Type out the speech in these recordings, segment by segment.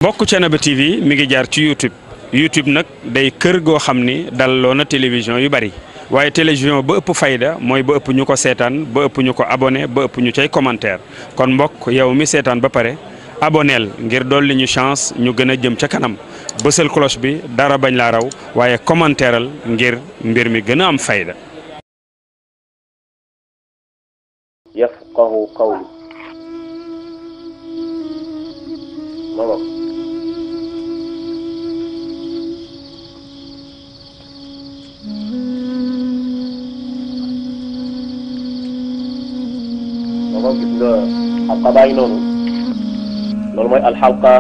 bokk Thiénaba TV mi ngi jaar ci YouTube nag day kër goo xam ni dalloo na télévision yu bari waaye télévision ba ëpp fayda mooy ba ëpp ñu ko seetaan ba ëpp ñu ko abonné ba ëpp ñu cay commentaire kon mbokk yow mi seetaan ba pare aboneel ngir dolli ñu chance ñu gën a jëm ca kanam bësal cloche bi dara bañ laa raw waaye commentaireal ngir mbir mi gën a am fayda. yafqahu qawli moom gis nga xalqa baa ngi noonu loolu mooy alxalqa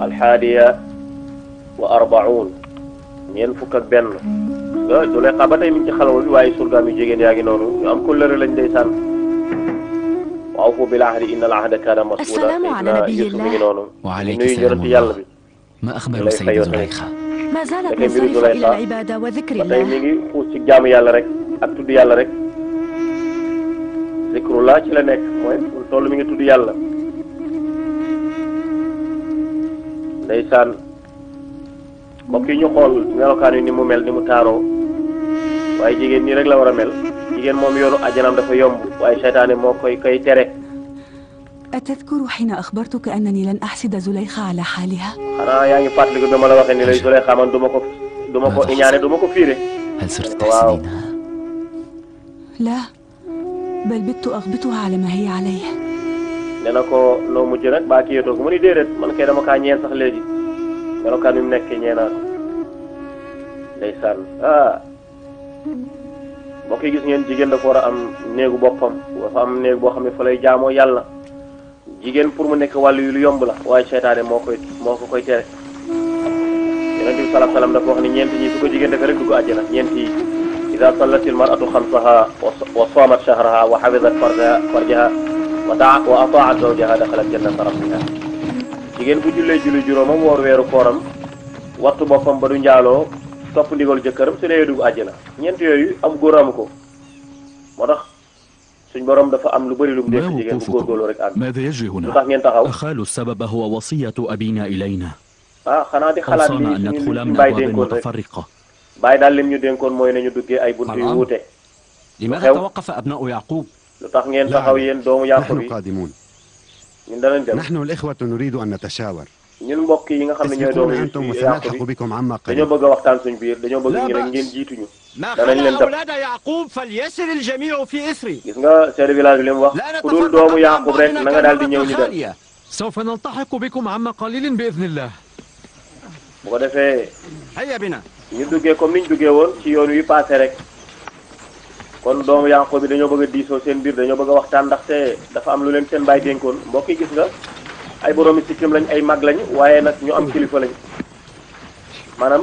alxaadiya wa arbaun ñeent fukk ak benn Zuleyxa ba tey mi ngi ci xalwa bi waaye surgaam yu jigéen yaa ngi noonu ñu am kóllëre lañ ndeysaan wa awfu bil ahdi inna al ahda kaana mas'uula Seydina Yuusuf mi ngi noonu nuyu yonent yàlla bi lay fayoo tamit da koy mbiru Zuleyxa ba tey mi ngi xuus ci jaamu yàlla rek ak tudd yàlla rek zikrullah ci la nekk mooy toll mi ngi tudd yàlla ndeysaan mbokk yi ñu xool melokaan yi ni mu mel ni mu taaroo waaye jigéen nii rek la war a mel jigéen moom yoonu àjjanaam dafa yomb waaye seytaane moo koy tere. أتذكر حين أخبرتك أنني لن أحسد زليخة على حالها؟ xanaa yaa ngi fàttaliku ba ma la waxee ni lay Zuleyxa man du ma ko iñaane du ma ko fiire. هل صرت تحسدينها؟ لا بل بت أغبطها على ما هي عليه. nee na ko noo mujj nag baa kii yëtoo ko mu ni déedéet man kay dama kaa ñeen sax léegi melokaan bi mu nekkee ñeenaa ko ndeysaan mbokk yi gis ngeen jigéen dafa war a am néegu boppam dafa am néeg boo xam ne fa lay jaamoo yàlla jigéen pour mu nekk wàllu yu lu yomb la waaye seytaane moo ko koy tere yonent bi sallallahu alayhi wasallam dafa wax ni ñeent ñi su ko jigéen defee rek dugg àjjana ñeent yi ida sallatil mar'atu xamsaha wa saamat shahraha wa hafizat farjaha wa ata'at zawjaha daxalat jannata rabbiha jigéen bu jullee julli juróomam woor weeru kooram wattu boppam ba du njaaloo topp ndigal jëkkëram su dee dugg àjjana ñeent yooyu am góor amu ko moo tax suñ borom dafa am lu bëri lu mu def jigéen bu góorgóorlu rek àgg lu tax ngeen taxaw أخال السبب هو وصية أبينا إلينا xanaa di xalaat li أن ندخل ñu من bàyyi أبواب dénkoon rek متفرقة bàyyi daal lim ñu dénkoon mooy nañu duggee ay bunt yu wuute لماذا توقف أبناء يعقوب؟ lu tax ngeen taxaw yéen doomu Yaaqub نحن yi قادمون ñun danañ dem نحن الإخوة نريد أن نتشاور ñun mbokk yi nga xam ne ñooy doomu اسبقونا أنتم Yaaqub وسنلحق yi بكم عما dañoo قريب bëgg a waxtaan suñ biir dañoo bëgg ngi rek ngeen jiituñu ما danañ leen خلا def أولاد يعقوب فليسر الجميع في إثري. gis nga chef de village bi li mu wax لا ku dul doomu نتفرق عن Yaaqub rek بعضنا na nga daal di ñëw كالمرة ñu dem الخالية. سوف نلتحق بكم عما قليل بإذن الله. bu ko defee هيا بنا. ñu duggee comme niñ duggee woon ci yoon wi passé rek kon doomu Yaaqub bi dañoo bëgg a diisoo seen biir dañoo bëgg a waxtaan ndaxte dafa am lu leen seen baay dénkoon mbokk yi gis nga ay boroomi sikkim lañ ay mag lañ waaye nag ñu am kilifa lañ maanaam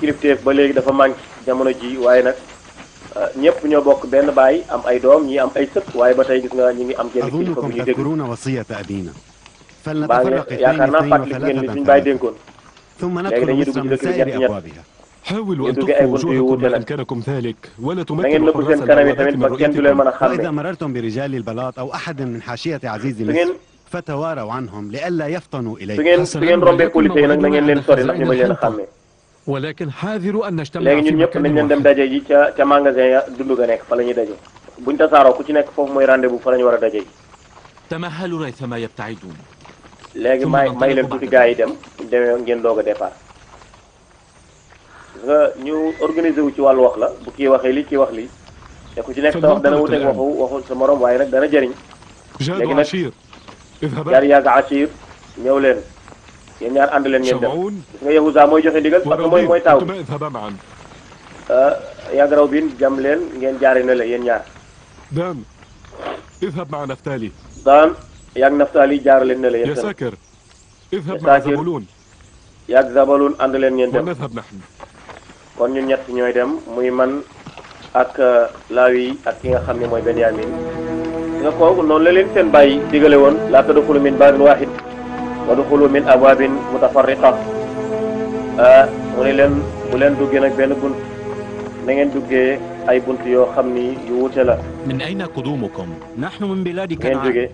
kilifteef ba léegi dafa manqué jamono ji waaye nag ñëpp ñoo bokk benn baay am ay doom ñi am ay sët waaye ba tey gis nga ñi ngi am genn kilifa bu أظنكم ñuy dégg تذكرون وصية أبينا baa ngi فلنتفرق yaakaar naa اثنين fàttali ngeen li وثلاثة suñu baay ثلاثة dénkoon ثم léegi ندخل dañuy dugg مصر ci من dëkk bi سائر ñett أبوابها حاولوا أن يدوك أي تخفوا بنت وجوهكم يوتنا. ما أمكنكم ذلك ولا da تمكنوا ngeen nëbb حراس seen kanam yi البوابات tamit من ba kenn du leen mën رؤيتكم. a وإذا xàmme مررتم برجال البلاط أو أحد من حاشية عزيز su مصر ngeen فتواروا عنهم لئلا يفطنوا su إليكم ngeen rombee police yi nag na ngeen leen sori ndax ñu mën leen a xàmmee ولكن حاذروا أن نجتمع léegi في ñun ñëpp nañ مكان leen dem واحد. daje ji ca magasin ya dund ga nekk fa la ñuy daje buñ tasaaroo ku ci nekk foofu mooy rendez-vous fa la ñu war a daje ji تمهلوا ريثما يبتعدون. léegi may leen tuuti gars yi dem demee ngeen doog a départ nga ñu organiser wu ci wàllu wax la bu kii waxee lii kii wax lii te ku ci nekk sa wax dana wuteeg waxu sa morom waaye nag dana jëriñ جاد لكن- وعشير اذهبا. jaar yàgg Achir ñëw leen yéen ñaar ànd leen ngeen dem شمعون gis nga Yahuza mooy joxe ndigal parce que mooy وروبين taaw أنتما اذهبا معا. yàgg raw bin jam leen ngeen jaare na la yéen ñaar دان اذهب مع نفتالي. daan yàgg Naftali jaar leen na la يا yéen tamit ساكر اذهب يا مع ساكر. زبولون yàgg Zabalun ànd leen ngeen dem ونذهب نحن. kon ñun ñett ñooy dem muy man ak Lawi ak ki nga xam ne mooy Benyamin nga kooku noonu la leen seen bàyyi digale woon laa tadxulu min baabin waahid wadxulu min abwaabin mutafarriqa mu ne leen bu leen duggee nag benn bunt na ngeen duggee ay bunt yoo xam ni yu wuute la من أين قدومكم؟ نحن من بلاد ngeen كنعان. jóge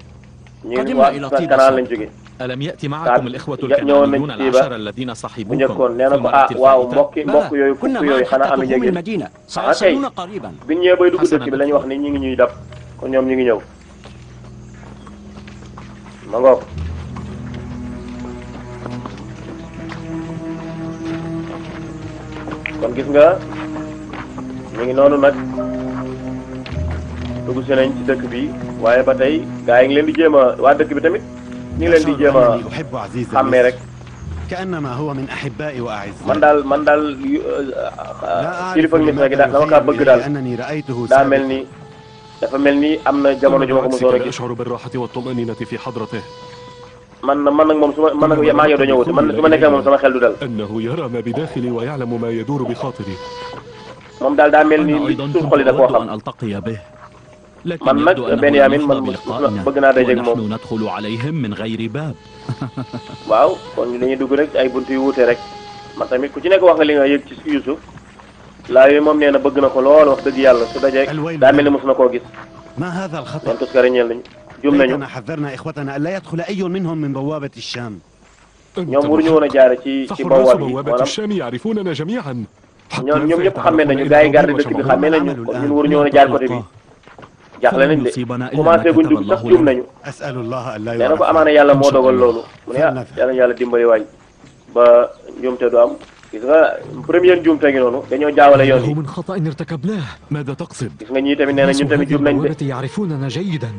ñu قدمنا waa إلى sa طيب Kanaan lañ الصدق. jóge ألم يأتي daal معكم الإخوة ñëwoon nañ الكنعانيون ci ba 10 الذين bu صحبوكم njëkkoon nee na في ko المرة waaw الفائتة؟ mbokk yooyu fukk yooyu xanaa am nañu ngeen سيصلون قريبا. bi ñu ñëwee bay dugg dëkk bi la ñu wax ni ñi ngi ñuy dab kon ñoom ñi ngi ñëw ma ngoog kon gis nga ñu ngi noonu nag dugg si nañ ci dëkk bi waaye ba tey gaa yi ngi leen di jéem a waa dëkk bi tamit ñu ngi leen di jéem a أحب عزيز xàmmee rek كأنما هو من أحبائي وأعزائي. man daal kilifa Misra gi daal dama kaa bëgg daal لأنني رأيته daa mel ni dafa mel ni am na jamono ju ma ko mosoon a لا gis أشعر بالراحة والطمأنينة في حضرته. man nag moom su ma man nag maa ngi yow dañoo wuti man su ma nekkee moom sama xel du dal أنه يرى ما بداخلي ويعلم ما يدور بخاطري. moom daal daa mel ni أنا li أيضا suuf كنت xol yi da koo أود xam أن ألتقي به لكن man nag يبدو أنه Benyamin لم man يرضى بلقائنا bëgg naa dajeeg moom ونحن ندخل عليهم من غير باب waaw kon dañuy dugg rek ay buntu yu wuute rek man tamit ku ci nekk wax nga li nga yëg ci Yuusuf laa yooyu moom nee na bëgg na ko lool wax dëgg yàlla su dajeeg daa mel ni mos na koo gis ما هذا الخطأ؟ leen tuskare ñeel nañu jum nañu ليتنا حذرنا إخوتنا ألا يدخل أي منهم من بوابة الشام. ñoom waruñu woon a jaare ci فحراس bawab yi بوابة maanaam الشام يعرفوننا جميعا. ñoom ñëpp xamee nañu gars yi garde dëkk bi xamee nañu kon ñun waruñu woon a jaar côté bi jaaxle nañ de commencé guñ dugg sax juum nañu أسأل الله ألا nee na ko يعرف. amaana yàlla moo dogal loolu mu ne ah yàlla yàlla dimbali waay ba njuumte du am gis nga premier njuumte gi noonu dañoo jaawale yoon yi من خطأ ارتكبناه. ماذا تقصد؟ gis nga ñii tamit nee na ñun tamit juum nañ de البوابة يعرفوننا جيدا.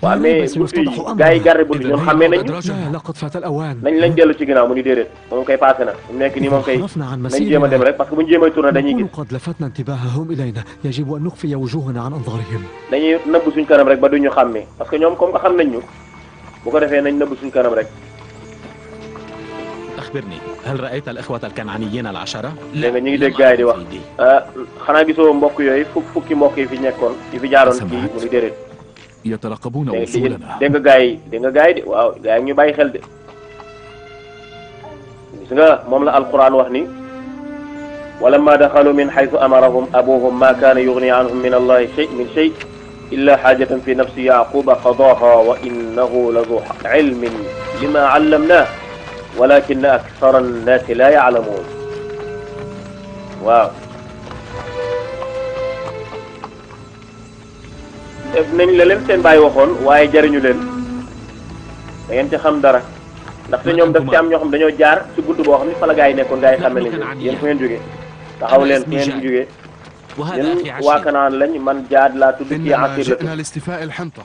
waaw mais buntu yi gars yi garde buntu ñoom xamee nañu لا لقد فات الأوان. nañ lañ dellu ci ginnaaw mu ni déedéet moom koy passé na mu nekk nii moom koy عرفنا عن nañ jéem a dem rek parce que bu ñu jéemay tourné dañuy نكون gis قد لفتنا انتباههم إلينا. يجب أن نخفي وجوهنا عن أنظارهم. dañuy nëbb suñ kanam rek ba duñu xàmmee parce que ñoom comme que xam nañ ñu bu ko defee nañ nëbb suñ kanam rek أخبرني، هل رأيت الإخوة الكنعانيين العشرة؟ dégg nga ñu ngi dégg gars yi di wax xanaa gisoo mbokk yooyu fukki mbokk yi fi nekkoon yi fi jaaroon kii mu ni déedéet يترقبون وصولنا. dégg nga gars yi de waaw gars yi ñu bàyyi xel de gis nga moom la alquran wax ni walamma daxalu min xaytu amarahum abuhum ma kaana yugni anhum min allahi shay illa xaajatan fi nafsi yaquba qadaha wa innahu la du ilmin lima allamnah walakin akthara annaasi la yaclamuun waaw def nañ la leen seen bàyyi waxoon waaye jariñu leen da ngeen ci xam dara ndaxte ñoom daf ci am ñoo xam dañoo jaar ci buntu boo xam ni fa la gaa yi nekkoon gaa yi xàmme nañ leen yéen fu ngeen jógee taxaw leen fu ngeen jógee yéen waa Kanaan lañ man Jaad laa tudd ci Asiir la tudd لاستيفاء الحنطة.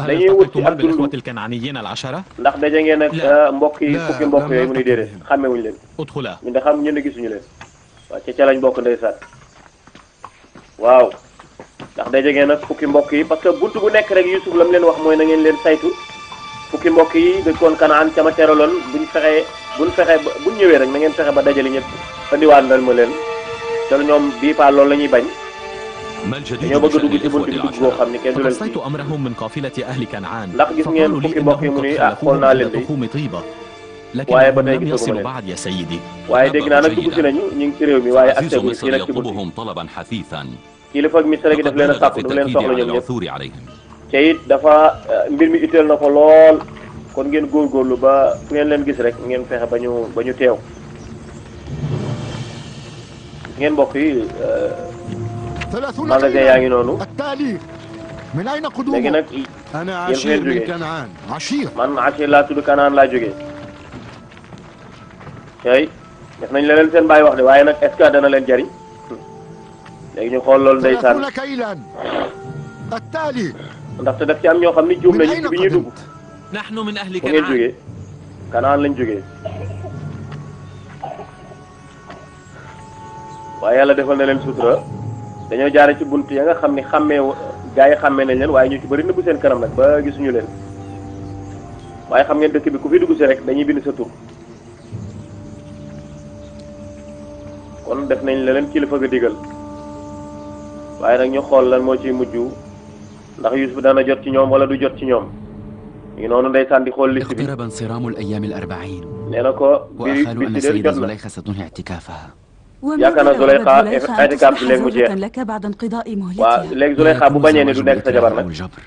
dañuy wut ci ak بالإخوة dund الكنعانيين العشرة؟ ndax daje ngeen ak mbokk yi fukki mbokk yooyu mu ni déedéet xàmmewuñu leen ادخلا. ñun de xam ñun de gisuñu leen waaw ca lañ bokk ndeysaan waaw ndax daje ngeen ak fukki mbokk yi parce que buntu bu nekk rek Yuusuf la mu leen wax mooy na ngeen leen saytu fukki mbokk yi dëkkoon Kanaan ca ma teraloon buñ ñëwee rek na ngeen fexe ba dajale ñëpp andiwaat ndal ma leen te ñoom bii paa loolu la ñuy bañ ما الجديد dañoo bëgg a dugg بشأن ci buntu الإخوة bi dugg boo العشرة؟ xam ni kenn du leen فقصيت أمرهم من قافلة أهل كنعان. ndax gis ngeen فقالوا لي fukki mbokk yi إنهم mu ni قد ah xool خلفوهم naa إلى leen de تخوم طيبة. waaye ba لكنهم tey لم gisaguma يصلوا leen بعد يا سيدي. waaye dégg naa nag dugg si nañu ñu ngi ci réew mi waaye ak tegu fii nag ci buntu يطلبهم طلبا حثيثا kilifa ak Misra gi daf leen a sàkku du leen soxla ñoom ñëpp العثور عليهم. te it dafa mbir mi itteel na ko lool kon ngeen góorgóorlu ba fu ngeen leen gis rek ngeen fexe ba ñu teew ngeen mbokk yi magasin yaa ngi noonu التالي من أين léegi قدومه؟ nag أنا yéen fu عشير ngeen من jógee كنعان. عشير. man Asiir laa tudd Kanaan laa jógee tey def nañ la leen seen bàyyi wax de waaye nag est-ce que dana leen jariñ léegi ñu xool loolu ndeysaan 30 كيلا. التالي ndaxte daf ci am ñoo xam ni juum من nañu أين ci bi ñuy dugg قدمت؟ نحن من أهل fu ngeen كنعان. jógee Kanaan lañ jógee waaye yàlla defal na leen sutura dañoo jaare ci bunt ya nga xam ni xàmmee gaa yi xàmmee nañ leen waaye ñu ci bëri nëbbu seen kanam nag ba gisuñu leen waaye xam ngeen dëkk bi ku fi dugg si rek dañuy bind sa tur kon def nañ la leen kilifa ga digal waaye nag ñu xool lan moo ciy mujj ndax Yuusuf dana jot ci ñoom wala du jot ci ñoom ñu noonu ndeysaan di xool liste bi اقترب انصرام الأيام 40 nee na ko وأخالوا أن bi si السيدة jot na زليخة ستنهي اعتكافها. yaakaar naa Zuleyxa i'tikaaf bi léegi mu jeex لك بعد انقضاء waaw مهلتها. léegi Zuleyxa bu bañee ne du nekk sa jabar nag الجبر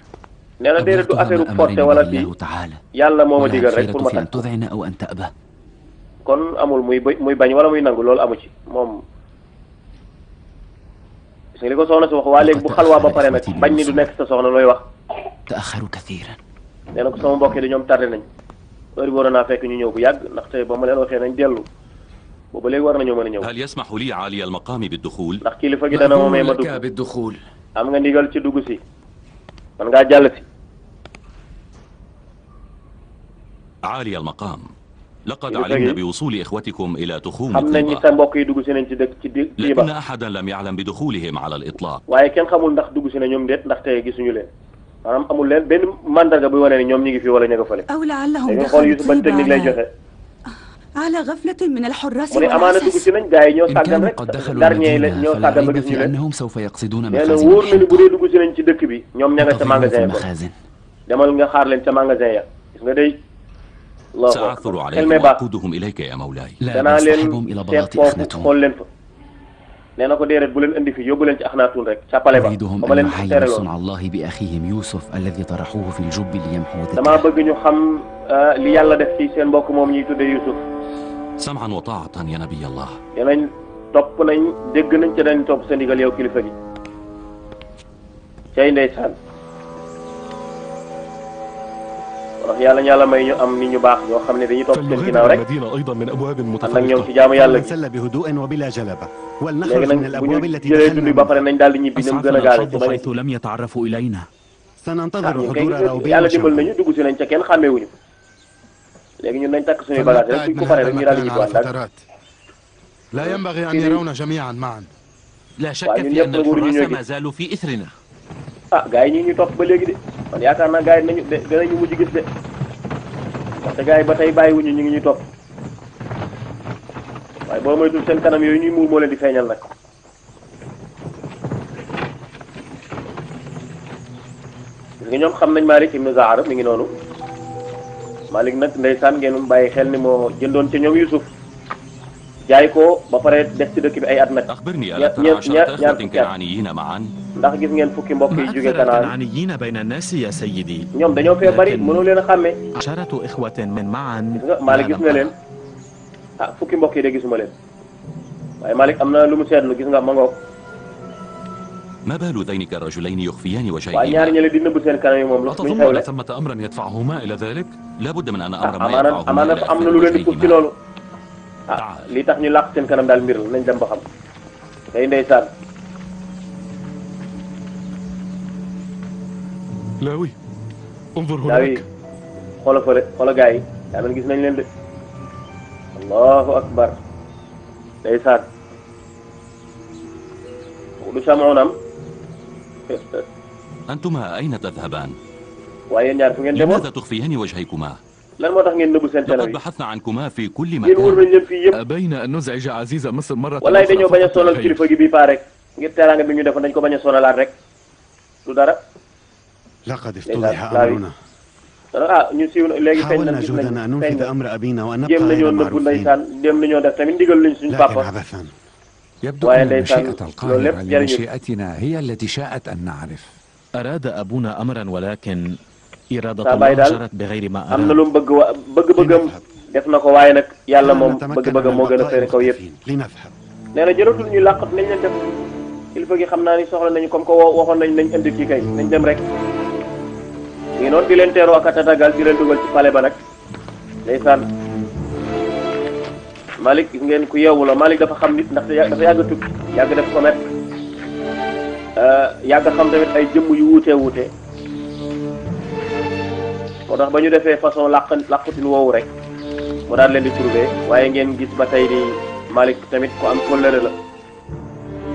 nee na déedéet du affaire أبلغتها ما porté أمرني wala به fii الله تعالى yàlla moo ma ولها digal rek الخيرة pour ma في أن takk ko تذعن أو أن تأبى. kon amul muy bañ wala muy nangu loolu amu ci moom. gis nga li ko soxna si wax waa léegi bu xalwaa ba pare nag bañ ni du nekk sa soxna looy wax. تأخروا كثيرا. nee na ko sama mbokk yi de ñoom tardé nañ heure bi waroon naa fekk ñu ñëw bu yàgg ndaxte ba ma leen waxee nañ dellu booba léegi war nañoo mën a ñëw. هل يسمح لي عالي المقام بالدخول؟ ndax kilifa gi dana ma may ma لك dugg بالدخول. am nga ndigal ci dugg si man ngaa jàll si. عالي المقام، لقد علمنا بوصول إخوتكم إلى تخوم xam nañ ni طيبة، sa mbokk yi dugg si nañ ci dëkk ci Tiiba لكن أحدا لم يعلم بدخولهم على الإطلاق. waaye kenn xamul ndax dugg si na ñoom déet ndaxte gisuñu leen maanaam amul leen benn mandarga buy wane ne ñoom ñi ngi fi wala ña nga fële. أو لعلهم dañuy xool دخلوا Youssouf ban technique lay joxe. على غفلة من الحراس mu ne amaana dugg si nañ gars yi ñoo إن sàggan كانوا rek قد دخلوا gardien yi la المدينة ñoo فلا sàggan ba ريب gisuñu في leen. أنهم سوف يقصدون nee na مخازن wóor na ni bu الحنطة. dee dugg si nañ ci dëkk bi ñoom ña nga ca انتظروهم في magasin ba المخازن. demal nga xaar leen ca magasin ya gis nga day. سأعثر xel عليهم mee baax وأقودهم إليك يا مولاي. لا danaa leen نصطحبهم إلى seet بلاط foofu أخنتون. xool leen fa. nee na ko déedéet bu leen indi fi yóbbu leen ci Axnaatun rek ca pale ba أريدهم ba ma أن leen يحيوا tereloon. صنع الله بأخيهم يوسف الذي طرحوه في الجب ليمحو damaa ذكره. bëgg ñu xam li yàlla def ci seen mbokk moom ñuy tuddee Youssouf. سمعا وطاعة يا نبي الله. danañ topp nañ dégg nañ ca dañ topp sa ndigal yow kilifa gi. cay ndeysaan. wax yàlla ñu yàlla may ñu am nit ñu baax ñoo xam ne dañuy topp seen ginnaaw rek المدينة أيضا من أبواب ànd ak ñoom ci متفرقة. jaamu yàlla gi. ونسل بهدوء وبلا جلبة léegi ولنخرج من nag bu الأبواب ñu التي jëlee dund ba pare دخلنا nañ daal di ñibbi ni mu gën a أسعفنا gaawee ci الحظ bañ حيث لم يتعرفوا إلينا. سننتظر ñu حضور kay روبين yàlla dimbal وشمعون nañu dugg si nañ ca kenn xàmmeewuñu léegi ñun nañ takk suñuy bagage rek suñ ko paree rek ñu daal di ñibbi waat daal. لا ينبغي أن يرون جميعا معا. لا شك وبعدين في أن يطلبوا الحراس لي ما زالوا في إثرنا. ah gars yi ñu topp ba léegi de man yaakaar naa gars yi nañu danañu mujj gis de ndaxte gars yi ba tey bàyyiwuñu ñu ngi ñuy topp waaye boo moytul seen kanam yooyu ñuy muur moo leen di feeñal nag. gis nga ñoom xam nañ Malik ibn Zahra mi ngi noonu Malik nag ndeysaan ngeen bàyyi xel ni moo jëndoon ca ñoom Youssouf jaay ko ba pare des ci dëkk bi ay at nag. أخبرني ألا ترى عشرة إخوة كنعانيين معا؟ ndax gis ngeen fukki mbokk yi ما jóge أكثر Kanaan الكنعانيين بين الناس يا سيدي. ñoom dañoo fee bari mënoo leen a xàmmee. 10 إخوة من معا. gis nga Malik gis nga leen ah fukki mbokk yi de gisuma leen waaye Malik am na lu mu seetlu gis nga ma ngoog ما بال ذينك الرجلين يخفيان waaye وجهيهما؟ ñaari ñële di nëbb seen kanam yi moom lu أتظن xewle أن ثمة أمرا يدفعهما إلى ذلك؟ لابد من أن أمر ما amaana يدفعهما amaana إلى am na إخفاء lu leen di puus ci وجهيهما. loolu ah li tax ñu làq seen kanam daal mbir la nañ dem ba xam tey ndeysaan لاوي انظر daaw yi هناك. xoola fële xoola gars yi daa mel gis nañ leen de allahu akbar ndeysaan lu Chamoun am أنتما أين تذهبان؟ waaye yéen ñaar fu ngeen demoon لماذا تخفيان وجهيكما؟ lan moo tax ngeen nëbb seen kanam لقد yi بحثنا عنكما في كل yéen wër مكان. nañ leen fii yëpp أبينا أن نزعج عزيز مصر مرة walaay أخرى dañoo bañ a فقط sonal الخير. kilifa gi bii paa rek ngir teraanga bi ñu defoon dañ ko bañ a sonalaat rek du dara لقد افتضح لا- لا- أمرنا ah ñu siiw na léegi feeñ حاولنا nañ gis جهدنا أن nañ feeñ ننفذ na أمر أبينا وأن jéem نبقى nañoo غير nëbbu معروفين ndeysaan jéem nañoo def tamit ndigal luñ suñu لكن papa عبثا يبدو waaye أن ndeysaan مشيئة loolu القاهرة lépp jariñu لمشيئتنا هي التي شاءت أن نعرف. أراد أبونا أمرا ولكن إرادة saa baay الله daal جرت بغير ما am na أراد. lu mu bëgg wa bëgg-bëggam def na ko waaye nag yàlla moom bëgg-bëggam moo gën a féere kaw yëpp لنذهب nee na jëlatul ñu làqat nañ leen def kilifa gi xam naa ni soxla nañu comme que waxoon nañ nañ indi kii kay nañ dem rek ngi noonu di leen teeroo ak a tatagal di leen dugal ci palais ba nag ndeysaan Malik gis ngeen ku yeewu la Malik dafa xam nit ndaxte dafa yàgg a tukki yàgg def commerce yàgg xam tamit ay jëmm yu wuutee wuute moo tax ba ñu defee façon làqutin woowu rek mu daal leen di trouver waaye ngeen gis ba tey ni Malik tamit ku am kóllëre la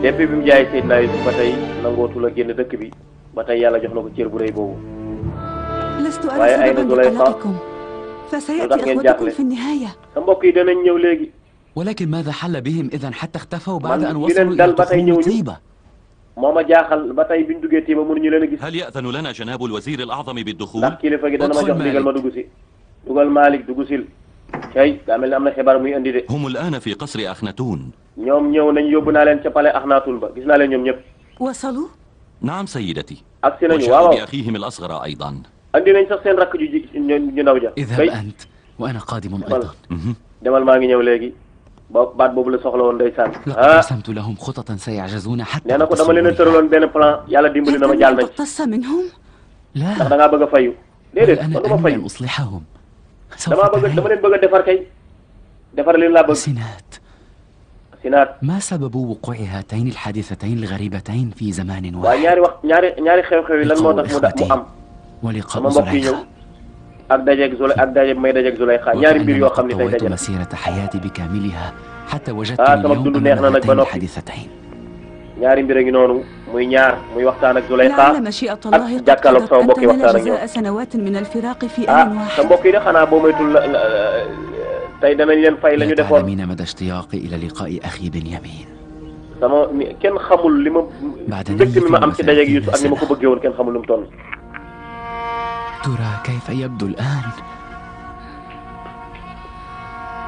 depuis bi mu jaay Seydina Yusuf ba tey nangootu la génn dëkk bi ba tey yàlla jox na ko cër bu rëy boobu لست waaye أرى ay na سببا Zulayxa لقلقكم lu فسيأتي tax ngeen إخوتكم jaaxle في النهاية. sa mbokk yi danañ ñëw léegi ولكن ماذا حل بهم إذا حتى اختفوا بعد من أن بلن وصلوا دل إلى باتاي تخوم ñëwuñu. طيبة؟ moo ma jaaxal ba tey biñ duggee tiima mënuñu leen a gis هل يأذن لنا جناب الوزير الأعظم بالدخول؟ ndax kilifa gi dana ma Udxul jox ndigal ma Malik. dugg si dugal Malik dugg sil cay daa mel ne am na xibaar muy indi de هم الآن في قصر أخناتون. ñoom ñëw nañ yóbbu naa leen ca palais Axnaatun ba gis naa leen ñoom ñëpp وصلوا؟ نعم سيدتي. agsi nañu وجاءوا waaw بأخيهم الأصغر أيضا. andi nañ sax seen rakk ju ndaw ja. اذهب أنت وأنا قادم أيضا. demal maa ngi ñëw léegi ba baat boobu la soxla woon ndeysaan. لقد رسمت لهم خططا سيعجزون حتى nee na ko dama leen a tëraloon benn plan yàlla dimbali na ma jàll nañ. تقتص منهم؟ ndax da ngaa bëgg a fayu. déedéet man dama fayu. أن أصلحهم. dama leen bëgg a defar kay. defar leen laa bëgg. سينات Sinaat. ما سبب وقوع هاتين الحادثتين الغريبتين في زمان waaye واحد؟ ñaari xew-xew yi lan moo tax mu am. ولقاء sama mbokk yi ñëw زليخة. ak dajeeg may dajeeg Zuleyxa ñaari mbir yoo xam ne tey daje طويت na. مسيرة حياتي بكاملها حتى وجدت sama اليوم dund أمام neex na nag ba هاتين noppi. الحادثتين. ñaari mbir a ngi noonu muy ñaar muy waxtaan ak Zuleyxa لعل مشيئة الله ak jàkkaarloog sama قد mbokk yi تنال waxtaan ak ñoom. جزاء سنوات من الفراق في آن sa واحد. mbokk yi de xanaa boo moytul tey danañ leen fay la ñu لا defoon. تعلمين مدى اشتياقي إلى لقاء أخي بنيامين. sama kenn xamul li ma mbégte mi ma am ci dajeeg Yuusuf ak ni ma ko bëggee woon kenn xamul lu mu toll. ترى كيف يبدو الآن؟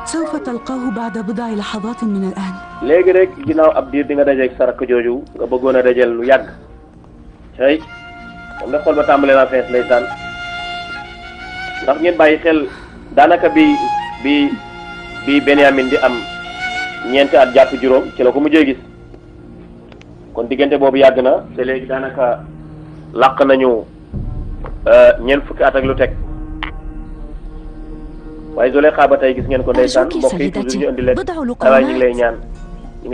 سوف تلقاه بعد بضع لحظات من الآن. léegi rek ginnaaw ab diir di nga dajeeg sa rakk jooju nga bëggoon a dajeel lu yàgg. tey moom nga xool ba tàmbalee naa fees ndeysaan ndax ngeen bàyyi xel daanaka bi Benyamin di am ñeenti at jàpp juróom ci la ko mujjee gis kon diggante boobu yàgg na te léegi daanaka làq nañu ñeent fukki at ak lu teg waaye Zuleyxa ba tey gis ngeen ko ndeysaan mbokk yi toujours ñu indi leen waaye ñu ngi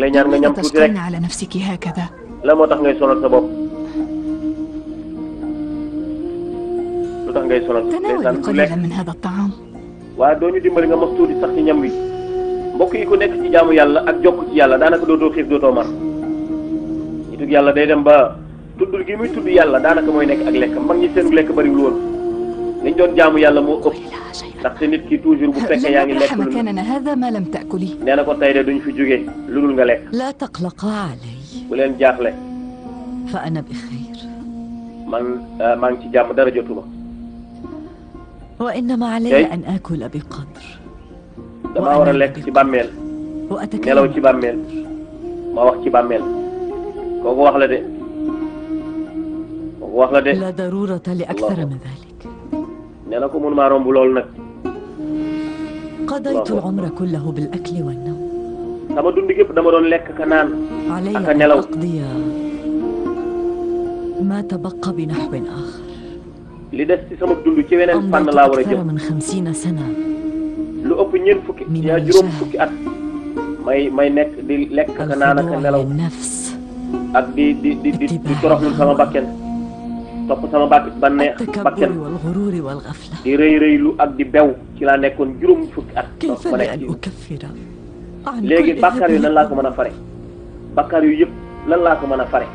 lay ñaan nga ñam tuuti rek على نفسك هكذا؟ la moo tax ngay sonal sa bopp lu tax ngay sonal تناول قليلا من هذا الطعام. waaye doo ñu dimbali nga mos tuuti sax ci ñam wi mbokk yi ku nekk ci jaamu yàlla ak jokk ci yàlla daanaka dootoo xiif dootoo mar nitug yàlla day dem ba tuddul gi muy tudd yàlla daanaka mooy nekk ak lekk mag ñi seenu lekk bariwul woon liñ doon jaamu yàlla moo ëpp ndaxte nit ki toujours bu fekkee yaa ngi lekk lu مكاننا هذا ما لم تأكلي. nee na ko tey de duñ fi jóge lu dul nga lekk لا تقلقا علي bu leen jaaxle فأنا بخير. man maa ngi ci jàmm dara jotuma وإنما علي أن آكل بقدر. damaa war a lekk ci bàmmeel nelaw وأتكلم. ci bàmmeel ma wax ci bàmmeel kooku wax la de kooku wax la de لا ضرورة لأكثر من ذلك. nee na ko mun maa romb loolu nag قضيت العمر كله بالأكل والنوم. sama dund gépp dama doon lekk ka naan علي ak أن nelaw أقضي ما تبقى بنحو آخر. li des ci sama dund ci weneen fànn أمضيت laa war a أكثر jëm من 50 سنة lu ëpp ñeent fukki yaa juróom fukki at may nekk di lekk ka naan ak nelaw للنفس. ak di toroxlul sama bakken topp sama banneex bakken التكبر والغرور والغفلة. di rëy rëylu ak di bew ci laa nekkoon juróom fukki at كيف ma لي nekk أن ci أكفر عن léegi كل bàkkaar yu هذه lan laa ko mën a fare bàkkaar yu yëpp lan laa ko mën a fare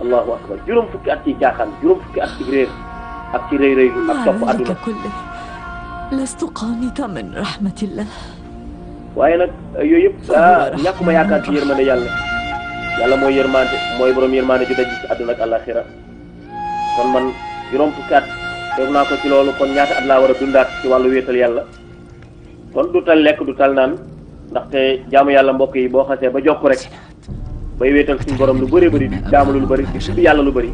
allahu akbar juróom fukki at ci caaxaan juróom fukki at ci réer ak ci rëy rëylu ak topp مع àdduna ذلك كله لست قانطة من رحمة الله. waaye nag yooyu yëpp ñàkkuma yaakaar ci yërmande yàlla mooy yërmande mooy borom yërmande ju daj ci àdduna ak àllaxira kon man juróom fukki at def naa ko ci loolu kon ñaata at laa war a dundaat ci wàllu wéetal yàlla kon du tal lekk du tal naan ndaxte jaamu yàlla mbokk yi boo xasee ba jokk rek bay wéetal suñu borom lu bëree bëri di jaamu lu bëri di tudd yàlla lu bëri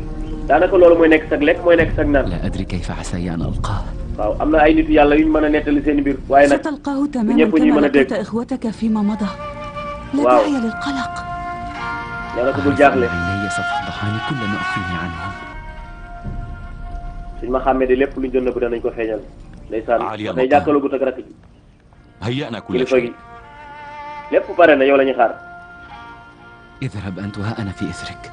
daanaka loolu mooy nekk sag lekk mooy nekk sag naan. لا أدري كيف عسى أن ألقاه. waaw am na ay nitu yàlla yu ñu mën a nettali seen mbir waaye nag ستلقاه تماما ñëpp ñi كما mën a dégg لقيت إخوتك فيما مضى. لا واو. داعي للقلق. nee na ko bul jaaxle عيني ستفضحان كل ما أخفيه عنهم. suñ ma xàmmee de lépp luñ doon nëbb danañ ko feeñal ndeysaan dafay jàkkaarloo gut ak rakk ji هيأنا كل kilifa gi شيء. lépp pare na yow la ñuy xaar اذهب أنت وها أنا في إثرك.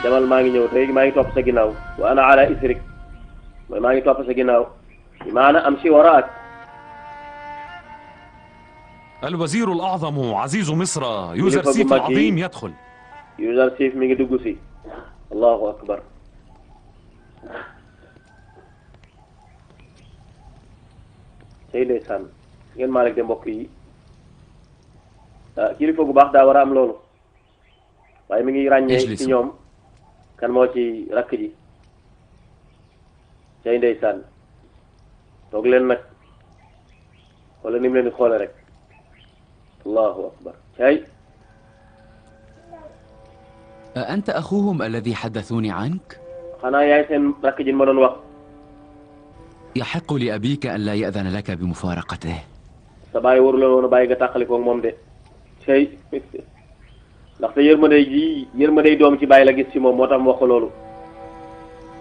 demal maa ngi ñëw tey maa ngi topp sa ginnaaw wa ana ala isrik mooy maa ngi topp sa ginnaaw maana am si waraak الوزير الأعظم عزيز مصر يوزرسيف العظيم يدخل. Yuzarsif mi ngi dugg si allahu akbar tey ndeysaan ngeen maa rek de mbokk yi kilifa gu baax daa war a am loolu waaye mi ngi ràññee ci ñoom kan moo ci rakk ji tey ndeysaan toog leen nag wala ni mu leen di xoole rek allahu akbar tey أأنت أخوهم الذي حدثوني عنك؟ xanaa yaay seen rakk ji ma doon wax. يحق لأبيك أن لا يأذن لك بمفارقته. sa baay warula woon a bàyyi nga tàqalikoo ak moom de tey ndaxte yërmande doom ci bàyyi la gis ci moom moo tax mu wax ko loolu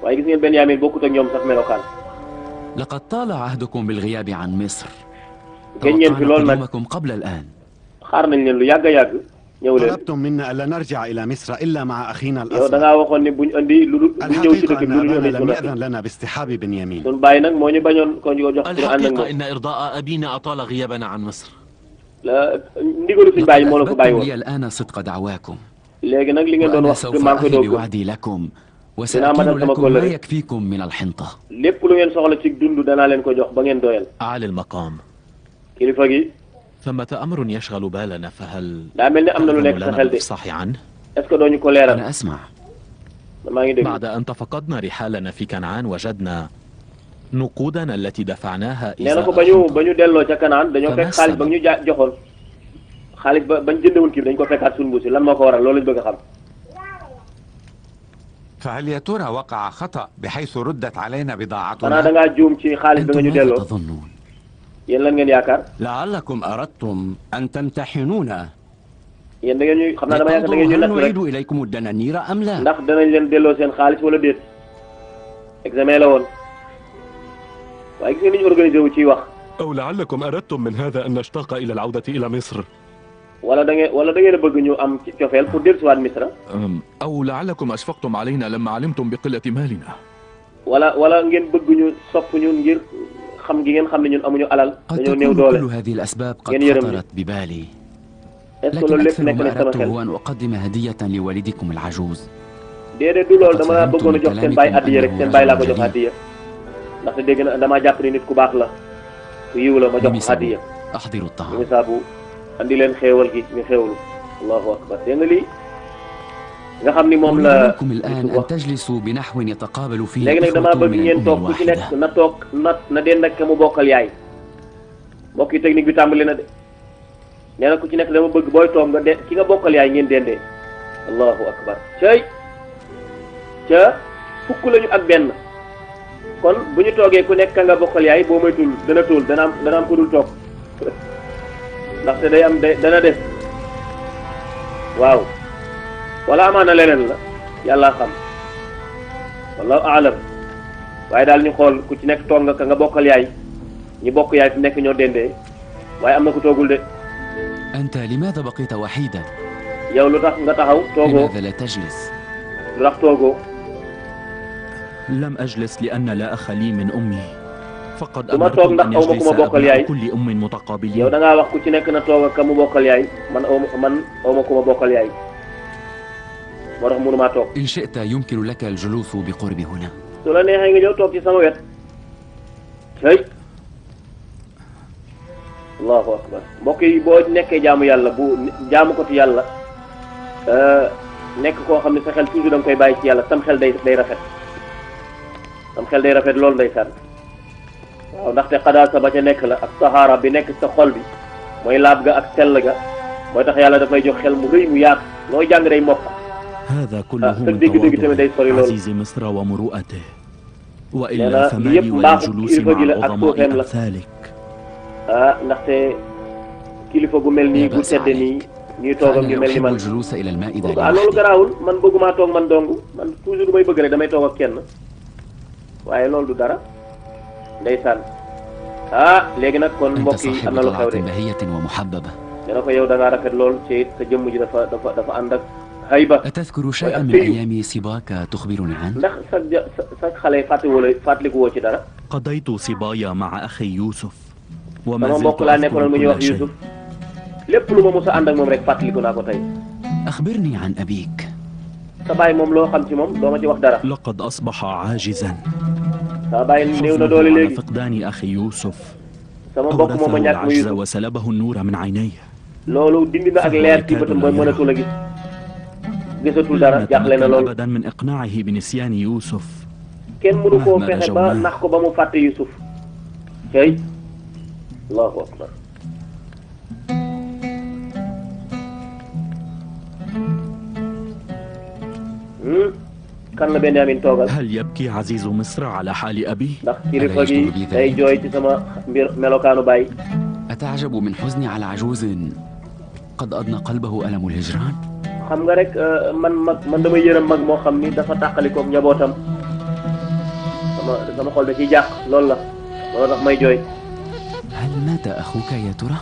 waaye gis ngeen Benyamin bokkut ak ñoom sax melokaan. لقد طال عهدكم بالغياب عن مصر. gën ngeen fi loolu nag قدومكم قبل الآن. xaar nañ leen lu yàgg a yàgg ñëw leen. طلبتم منا ألا نرجع إلى مصر إلا مع أخينا yow da الأصغر. ngaa waxoon ne buñ andi lu ñëw ci dëkk bi lu ñu andi لم يأذن لنا باصطحاب بنيامين. sun bàyyi nag moo ñu bañoon ko ñu ko jox pour ànd ak الحقيقة moom. إن إرضاء أبينا أطال غيابنا عن مصر. la ndigalu suñ bàyyi moo la ko bàyyi woon. لي الآن صدق دعواكم. léegi nag li ngeen doon وأنا wax سوف maa ngi koy أفي doog بوعدي لكم وسأكون لكم ما يكفيكم من الحنطة. lépp lu ngeen soxla ci dund danaa leen ko jox ba ngeen doyal. أعلى المقام. kilifa gi. ثمة أمر يشغل بالنا فهل daa mel ni am na lu nekk sa xel de. صح عنه؟ est-ce que dooñu ko leeral. أنا أسمع. maa ngi dégg. بعد أن تفقدنا رحالنا في كنعان وجدنا نقودنا التي دفعناها nee na ko ba ñu delloo ca Kanaan dañoo fekk xaalis ba ñu joxoon xaalis ba bañ jëndewoon kii dañ ko fekkaat suñu mbuus yi lan moo ko waral loolu lañ bëgg a xam. فهل يا ترى وقع خطأ بحيث ردت علينا xanaa بضاعتنا؟ da ngaa juum ci xaalis bi nga ñu أنتم ماذا delloo. تظنون؟ yéen lan ngeen yaakaar. لعلكم أردتم أن تمتحنونا. yéen da ngeen ñuy xam naa dama yaakaar da ngeen ñu هل natt rek نعيد إليكم الدنانير أم لا؟ ndax danañ leen delloo seen xaalis wala déet. examen la woon waaye gis nga ni ñu organisé wu ciy wax. أو لعلكم أردتم من هذا أن نشتاق إلى العودة إلى مصر. wala da ngeen a bëgg ñu am ci cofeel pour dellusiwaat Misra. أو لعلكم أشفقتم علينا لما علمتم بقلة مالنا. wala ngeen bëgg ñu sopp ñu ngir xam gi ngeen xam ne ñun amuñu alal. قد dañoo néew تكون doole. كل هذه الأسباب قد ngeen yërëm ñu. خطرت ببالي. est-ce que لكن loolu lépp أكثر nekk na ما sama أردته xel. هو أن أقدم هدية لوالدكم العجوز. déedéet du loolu dama bëggoon a jox seen baay addiya rek seen baay laa ko jox addiya ndaxte dégg na damaa jàpp ni nit ku baax la ku yiw la ma jox ko addiya. أحضروا الطعام. ñu saabu andi leen xéewal gi ñu xéewlu allahu akbar dégg nga lii nga xam ni moom la. أريدكم الآن أن تجلسوا بنحو يتقابل فيه léegi nag damaa bëgg ngeen toog ku ci nekk na toog na dend ak ka mu bokkal yaay mbokk yi technique bi tàmbali na de nee na ku ci nekk dama bëgg booy toog nga de ki nga bokkal yaay ngeen dendee allahu akbar cey ca fukk lañu ak benn kon bu ñu toogee ku nekk ka nga bokkal yaay boo moytul dana tóol dana am ko dul toog ndaxte day am dana des waaw wala amaana leneen la yàlla xam wallahu aalam waaye daal ñu xool ku ci nekk toog nga ka nga bokkal yaay ñi bokk yaay fi nekk ñoo dendee waaye am na ku toogul de. أنت لماذا بقيت وحيدا؟ yow lu tax nga taxaw toogoo. لماذا لا تجلس؟ lu tax toogoo. لم أجلس لأن لا أخ لي من أمي. فقد du ma toog ndax aw ma ku ma bokkal yaay. كل أم متقابلين. yow da ngaa wax ku ci nekk na toog ak ka mu bokkal yaay man aw ma ku ma bokkal yaay moo tax mënumaa toog. إن شئت يمكن لك الجلوس بقرب هنا. su la neexee nga ñëw toog ci sama wet. hey. allahu akbar mbokk yi boo nekkee jaamu yàlla bu jaamu ko ci yàlla nekk koo xam ne sa xel toujours da nga koy bàyyi ci yàlla sam xel day rafet. sam xel day rafet loolu day sànn. waaw ndaxte xadaasa ba ca nekk la ak saxaara bi nekk sa xol bi mooy laab ga ak sell ga mooy tax yàlla dafay jox xel mu rëy mu yaatu looy jàng day mokk. هذا كله من تواضع عزيز مصر ومروءته وإلا فمالي وللجلوس مع العظماء أمثالك. ndaxte kilifa gu mel nii gu tedd nii ñuy toog ak ñu mel ni man. waaw loolu garaawul man bëgguma toog man dong man toujours may bëgg rek damay toog ak kenn waaye loolu du dara ndeysaan léegi nag kon mbokk yi am na lu xew de dana ko yow da ngaa rafet lool ci sa jëmm ji dafa ànd ak hayba. أتذكر شيئا من أيام سباك تخبرني عنه؟ ndax sa xale fàttaliku woo ci dara. قضيت صبايا مع أخي يوسف sama mbokk laa nekkoon mu ñuy wax Youssouf lépp lu ma mos a ànd ak moom rek fàttaliku naa ko tey. أخبرني عن أبيك. sa baay moom loo xam ci moom doo ma ci wax dara. لقد أصبح عاجزا. sa baay néew na doole léegi. فقدان أخي يوسف. sama mbokk moom ma ñàkk ma Youssouf. وسلبه النور من عينيه. loolu dindi na ak leer ci bëtam ba mënatul a gis. gisatul dara jaaxle na loolu. أبدا من إقناعه بنسيان يوسف. kenn mënu koo fexe ba nax ko ba mu fàtte Youssouf. tey. allahu akbar. kan la Benyamin toogal. هل يبكي عزيز مصر على حال أبي؟ ndax kilifa gi day jooy ci sama mbir melokaanu baay. أتعجب من حزني على عجوز قد أضنى قلبه ألم الهجران؟ xam nga rek man damay yërëm mag moo xam ni dafa tàqalikoog njabootam sama xol da ciy jàq loolu la loolu tax may jooy. هل مات أخوك يا ترى؟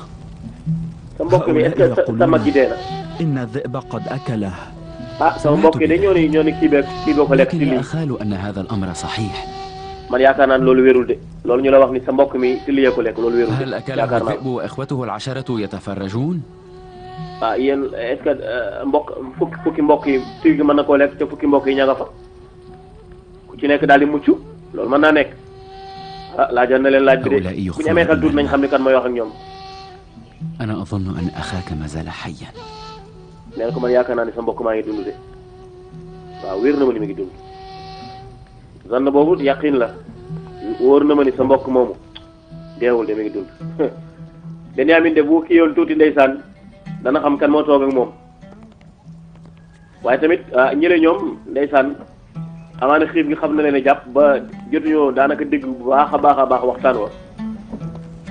sa mbokk mi est-ce que sa mag gi dee na. إن الذئب قد أكله. sama mbokk yi de ñoo ni kii bee ko lekk ci lii. لكني أخال أن هذا الأمر صحيح. man yaakaar naa ne loolu wérul de loolu ñu la wax ni sa mbokk mi ci lii ko lekk loolu wérul de. هل أكله الذئب وإخوته العشرة يتفرجون؟ yéen est-ce que fukki mbokk yi tuy gi mën na koo lekk te fukki mbokk yi ña nga fa ku ci nekk daal di mucc loolu mën naa nekk laajal na leen laaj bi de bu ñu amee xel tuuti nañ xam ni kan mooy wax ak ñoom. أنا أظن أن أخاك ما زال حيا. nee na ko man yaakaar naa ne sa mbokk maa ngi dund de waaw wér na ma ni mi ngi dund zann boobu yaqin la wóor na ma ni sa mbokk moomu deewul de mi ngi dund. Benyamin de bu kii yoon tuuti ndeysaan dana xam kan moo toog ak moom waaye tamit ñële ñoom ndeysaan amaana xiif gi xam na leen a jàpp ba jotuñoo daanaka dégg bu baax a baax waxtaan wa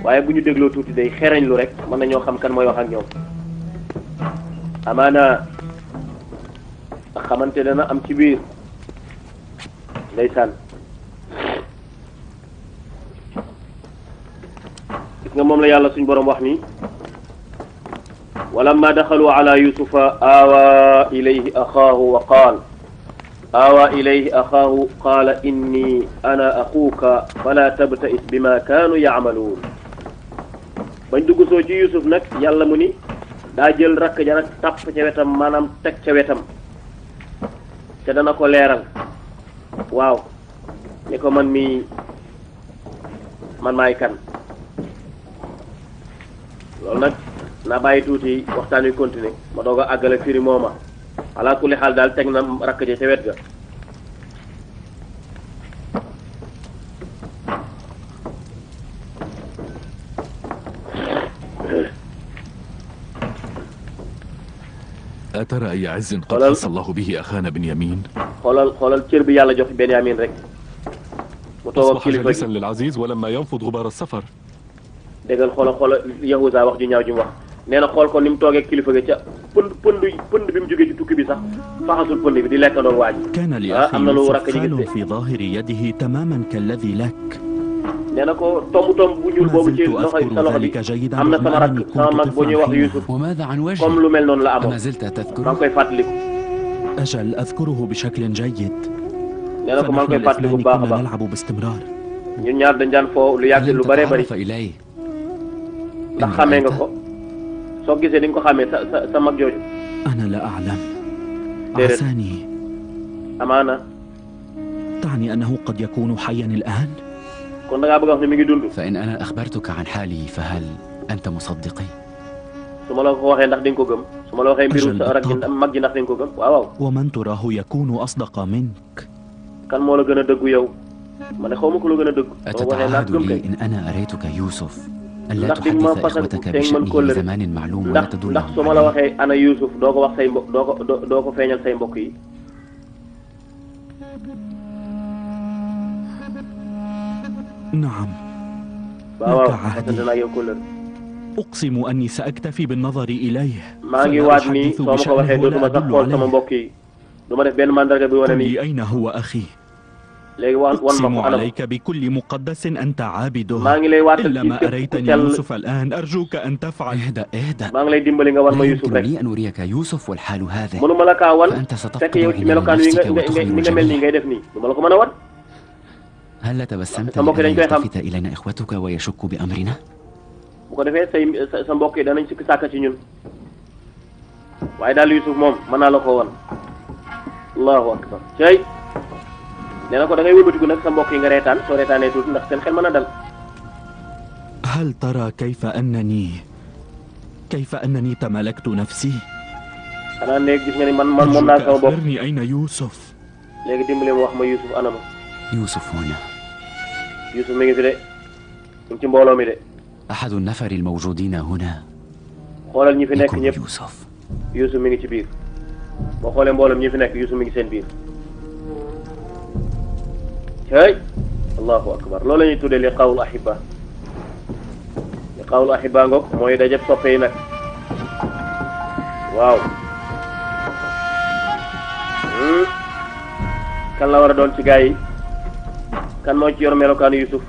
waaye bu ñu dégloo tuuti day xereñ lu rek mën nañoo xam kan mooy wax ak ñoom amaana xamante dana am ci biir ndeysaan gis nga moom la yàlla suñ boroom wax ni ولما دخلوا على يوسف آوى إليه أخاه قال إني أنا أخوك فلا تبتئس بما كانوا يعملون bañ dugg soo ci Yuusuf nag yàlla mu ni daa jël rakk ja nag tàpp ca wetam maanaam teg ca wetam te dana ko leeral waaw ni ko man maay kan loolu nag naa bàyyi tuuti waxtaan wi continuer ma doog a àggale firi mooma ala kulli xaal daal teg na rakk ja ca wet ga أترى أي عز قد خص الله به أخانا بنيامين؟ xoolal cër bi yàlla jox Benyamin rek mu toog ak kilifa جالسا للعزيز ولما ينفض غبار السفر. déggal xoolal Yahuza wax ju ñaaw ji mu wax nee na xool ko ni mu toogee kilifa gi ca pënd bi mu jógee ci tukki bi sax faxasul pënd bi di lekkandoog waa ji. كان لأخي يوسف خال في ظاهر يده تماما كالذي لك. nee na ko tomb bu ñuul boobu ci loxo sa loxo bi am na sama rakk sama mag bu ñuy wax Youssouf comme lu mel noonu la amoon maa ngi koy fàttaliku. أجل أذكره بشكل جيد. nee na ko maa ngi koy fàttaliku bu baax a baax. نلعب باستمرار. ñun ñaar dañ daan foo lu yàgg lu bëree bëri. ndax xamee nga ko soo gisee ni nga ko xamee sa mag jooju. أنا لا أعلم. déedéet عساني. amaana. تعني أنه قد يكون حيا الآن؟ kon da ngaa bëgg a wax ne mi ngi dund. فإن أنا أخبرتك عن حالي فهل أنت مصدقي؟ su ma la ko waxee ndax di nga ko gëm su ma la waxee mbiru sa rak ji mag ji ndax di nga ko gëm waaw waaw. ومن تراه يكون أصدق منك؟ kan moo la gën a dëggu yow ma ne xaw ma ko la gën a dëggu. أتتعهد لي إن أنا أريتك يوسف أن لا تحدث إخوتك بشأنه لزمان معلوم ولا تدلهم ndax su ma la waxee ana Youssouf doo ko wax say mbokk doo ko feeñal say mbokk yi. نعم. waaw لك عهدي. أقسم أني سأكتفي بالنظر إليه. maa ngi waat ni soo ma ko waxee dootuma sax xool sama mbokk yi du ma def benn mandarga bi wane ni. أين هو أخي؟ léegi wan ma أقسم ko anam. عليك بكل مقدس أنت عابده. maa ngi lay waatal إلا ما أريتني يوسف الآن أرجوك أن تفعل. اهدأ. maa ngi lay dimbali nga wan ma Youssouf rek. لا يمكنني أن أريك يوسف والحال هذا. mënuma la kaa wan فأنت ستفقد fekk yow ci melokaan wi nga mel nii ngay def nii du ma la ko mën a wan. هل تبسمت لأن يلتفت إلينا إخوتك ويشك بأمرنا؟ bu ko defee sa mbokk yi danañ sikki sàkka ci ñun waaye daal Youssouf moom mën naa la ko wan. allahu akbar cey nee na ko da ngay wëlbatiku nag sa mbokk yi nga reetaan soo reetaanee tuuti ndax seen xel mën a dal. هل ترى كيف أنني تملكت نفسي؟ xanaa léegi gis nga ni man moom naa sama bopp. أخبرني أين يوسف؟ léegi dimbali ma wax ma Youssouf anama. يوسف هنا. Youssouf mi ngi fi de mu ngi ci mbooloo mi de. أحد النفر الموجودين هنا. xoolal ñi fi nekk ñëpp يوسف. Youssouf mi ngi ci biir boo xoolee mbooloom ñi fi nekk Youssouf mi ngi seen biir hey allahu akbar loolu la ñuy tuddee liqaa'ul ahibba liqaa'ul ahibba ngoog mooy dajab soppe yi nag waaw kan la war a doon ci gaa yi kan moo ci yor melokaanu Yusuf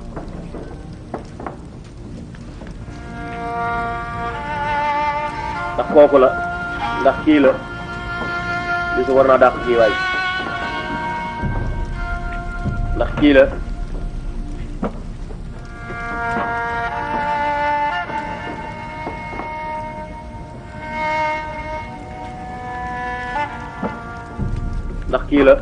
ndax kooku la ndax kii la Yusuf war naa dàq kii waay ndax kii la ndax kii la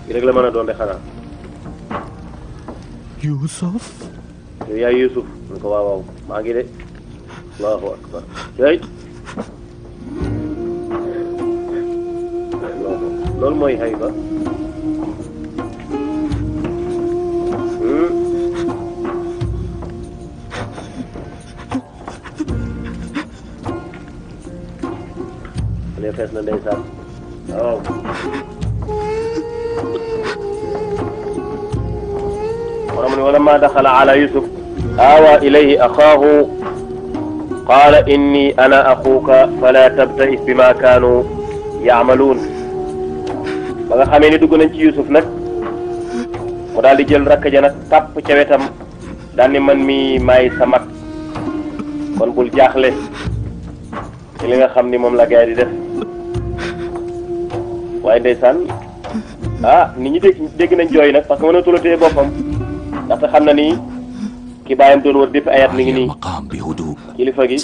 kii rek la mën a doon de xanaa Yusuf yow yaay Yusuf ñu ko waaw waaw maa ngi de allahu akbar tey loolu mooy hayba lee fees na ndeysaan waaw borom ni walamma daxala ala Yusuf aawa ilayhi axaahu qaala inni ana axuuka fala tabta'is bima kaanu yaamaluun ba nga xamee ni dugg nañ ci Yusuf nag mu daal di jël rakk ja nag tàpp ca wetam daal ni man mi maay sa mag kon bul jaaxle ci li nga xam ni moom la gaay di def waaye ndeysaan nit ñi dégg nañ jooy nag parce que mënatul a téye boppam ndaxte xam na ni ki bàyyam doon wër depuis ayat mi ngi nii kilifa gi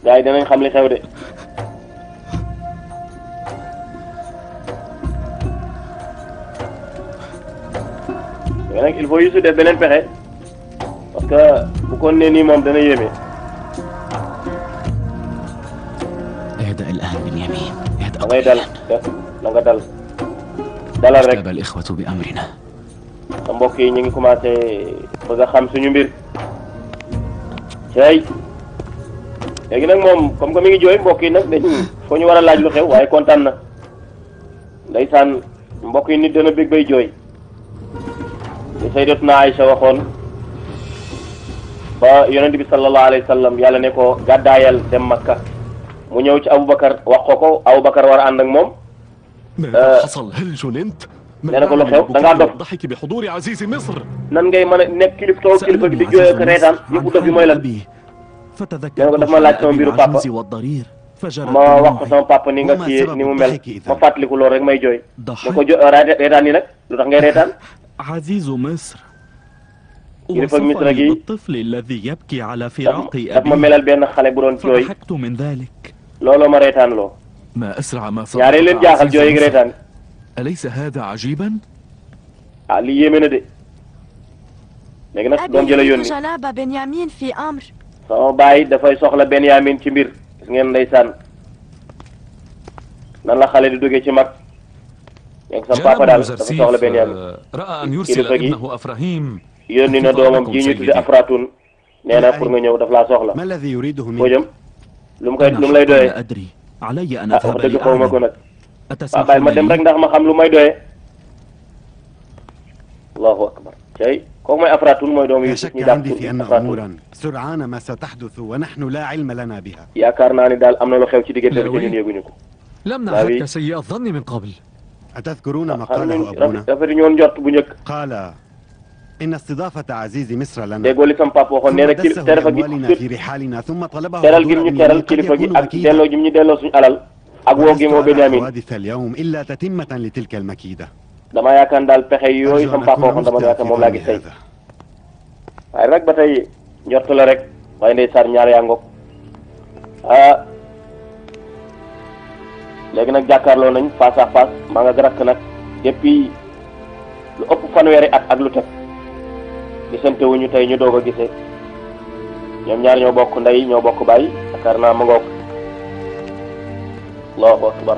gaay yi dinañ xam li xew de mais nag il faut Yusuf def beneen pexe parce que bu ko nee nii moom dana yéeme. اهدأ الآن بنيامين اهدأ da ngay dal da nga dal dalal rek. اشتغل الإخوة بأمرنا. sa mbokk yi ñu ngi commencé bëgg a xam suñu mbir. tey léegi nag moom comme que mi ngi jooy mbokk yi nag dañu foo ñu war a laaj lu xew waaye kontaan na ndeysaan mbokk yi nit dana bég bay jooy. li sayyidatuna Aïcha waxoon ba yonent bi sallallahu alayhi wa sallam yàlla ne ko gàddaayal dem Makka mu ñëw ci Aboubacar wax ko Aboubacar war a ànd ak moom. nee na ko lu xew da ngaa dof nan ngay mën a nekk kilifa toog kilifa gi di jooy ak reetaan yëpp dof bi mooy lan. nee na ko daf ma laaj sama mbiru papa ma wax ko sama papa ni nga kii ni mu mel ma fàttaliku loolu rek may jooy. da ko reetaan ni nag lu tax ngay reetaan. عزيز مصر وصفني بالطفل الذي يبكي على فراق أبيه ما ملل بين خالي برون جوي فضحكت من ذلك لولو ما ريتان لو ما أسرع ما صار ياري لين جاخل جوي ريتان أليس هذا عجيبا؟ علي يمين دي léegi nag doom jëla yónni جناب بنيامين في أمر sama baay dafay soxla Benyamin ci mbir gis ngeen ndeysaan nan la xale di duggee ci mag léegi sama papa daal dafa soxla Benyamin kilifa gi yónni na doomam ji ñu tudde Afratun nee na pour nga ñëw daf laa soxla foo jëm lu mu lay doyee wax dëgg xaw ma ko nag waaw bàyyi ma dem rek ndax ma xam lu may doyee allahu akbar cay kooku mooy Afratun mooy doomu Yusuf ñi dàq Afratun yaakaar naa ni daal am na lu xew ci diggante bi te ñun yëguñu ko لم نعهدك سيء الظن من قبل. أتذكرون ما قاله أبونا؟ قال إن استضافة عزيز مصر لنا ثم أموالنا في رحالنا ثم طلبه حوادث اليوم إلا تتمة لتلك المكيدة. dama yaakaar daal pexe yooyu sama papa waxoon dama yaakaar moom laa gis tey waaye rek ba tey njort la rek waaye ndeysaan ñaar yaa ngoog léegi nag jàkkaarloo nañ face à face maa nga rakk nag depuis lu ëpp fanweeri at ak lu teg gisante wuñu tey ñu doog a gisee ñoom ñaar ñoo bokk ndey ñoo bokk baay yaakaar naa ma ngoog allahu akbar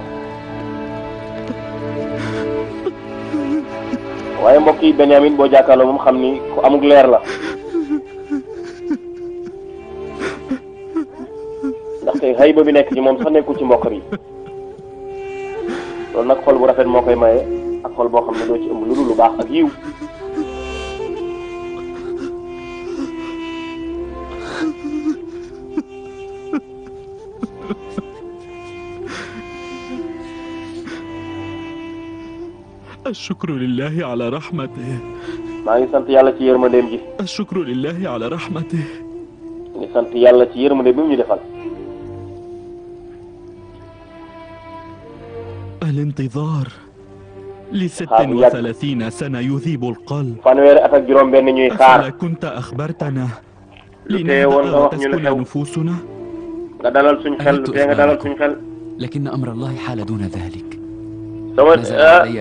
waaye mbokk yi Benyamin boo jàkkaarloo moom xam ni ku amug leer la ndaxte hayba bi nekk ci moom sax nekkul ci mbokkam yi loolu nag xol bu rafet moo koy maye ak xol boo xam ne doo ci ëmb lu dul lu baax ak yiw الشكر لله على رحمته. maa ngi sant yàlla ci yërmandeem ji. الشكر لله على رحمته. ngi sant yàlla ci yërmande bi mu ñu defal. الانتظار ل36 سنة يذيب القلب. fanweeri at ak juróom benn ñuy xaar. أفلا كنت أخبرتنا لنبدأ تسكن نفوسنا. nga dalal suñ xel tee nga dalal suñ xel. لكن أمر الله حال دون ذلك. sama